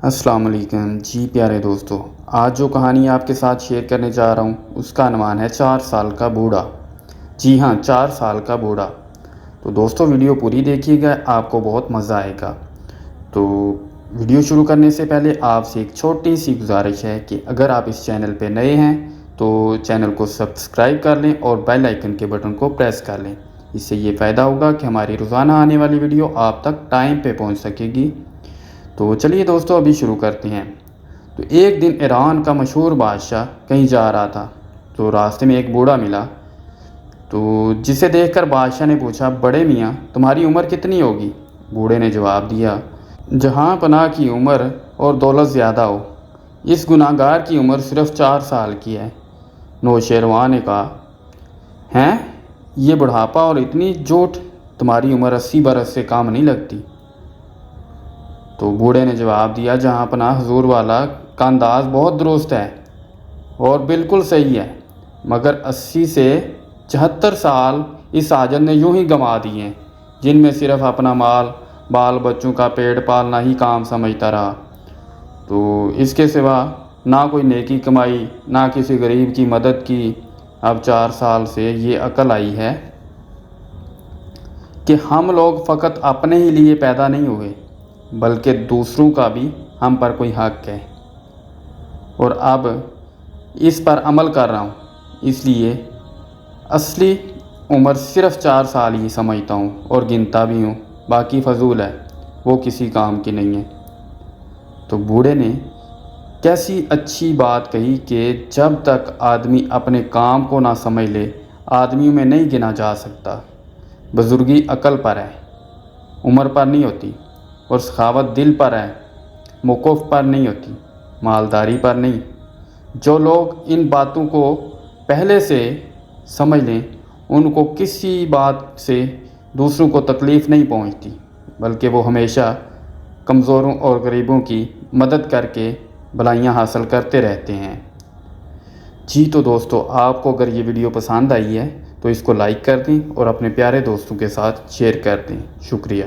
السلام علیکم جی پیارے دوستو، آج جو کہانی آپ کے ساتھ شیئر کرنے جا رہا ہوں اس کا عنوان ہے 4 سال کا بوڑھا۔ جی ہاں، 4 سال کا بوڑھا۔ تو دوستو ویڈیو پوری دیکھیے گا، آپ کو بہت مزہ آئے گا۔ تو ویڈیو شروع کرنے سے پہلے آپ سے ایک چھوٹی سی گزارش ہے کہ اگر آپ اس چینل پہ نئے ہیں تو چینل کو سبسکرائب کر لیں اور بیل آئیکن کے بٹن کو پریس کر لیں۔ اس سے یہ فائدہ ہوگا کہ ہماری روزانہ آنے والی ویڈیو آپ تک ٹائم پہ پہنچ سکے گی۔ تو چلیے دوستو ابھی شروع کرتے ہیں۔ تو ایک دن ایران کا مشہور بادشاہ کہیں جا رہا تھا تو راستے میں ایک بوڑھا ملا، تو جسے دیکھ کر بادشاہ نے پوچھا، بڑے میاں تمہاری عمر کتنی ہوگی؟ بوڑھے نے جواب دیا، جہاں پناہ کی عمر اور دولت زیادہ ہو، اس گناہ گار کی عمر صرف 4 سال کی ہے۔ نوشیروان نے کہا، ہیں یہ بڑھاپا اور اتنی جوٹ، تمہاری عمر 80 برس سے کم نہیں لگتی۔ تو بوڑھے نے جواب دیا، جہاں پناہ حضور والا کا انداز بہت درست ہے اور بالکل صحیح ہے، مگر 80 سے 74 سال اس ساجد نے یوں ہی گنوا دیے ہیں، جن میں صرف اپنا مال بال بچوں کا پیٹ پالنا ہی کام سمجھتا رہا۔ تو اس کے سوا نہ کوئی نیکی کمائی، نہ کسی غریب کی مدد کی۔ اب 4 سال سے یہ عقل آئی ہے کہ ہم لوگ فقط اپنے ہی لیے پیدا نہیں ہوئے، بلکہ دوسروں کا بھی ہم پر کوئی حق ہے، اور اب اس پر عمل کر رہا ہوں، اس لیے اصلی عمر صرف 4 سال ہی سمجھتا ہوں اور گنتا بھی ہوں، باقی فضول ہے، وہ کسی کام کی نہیں ہے۔ تو بوڑھے نے کیسی اچھی بات کہی کہ جب تک آدمی اپنے کام کو نہ سمجھ لے، آدمیوں میں نہیں گنا جا سکتا۔ بزرگی عقل پر ہے، عمر پر نہیں ہوتی، اور سخاوت دل پر ہے، موقف پر نہیں ہوتی، مالداری پر نہیں۔ جو لوگ ان باتوں کو پہلے سے سمجھ لیں، ان کو کسی بات سے دوسروں کو تکلیف نہیں پہنچتی، بلکہ وہ ہمیشہ کمزوروں اور غریبوں کی مدد کر کے بھلائیاں حاصل کرتے رہتے ہیں۔ جی تو دوستو، آپ کو اگر یہ ویڈیو پسند آئی ہے تو اس کو لائک کر دیں اور اپنے پیارے دوستوں کے ساتھ شیئر کر دیں۔ شکریہ۔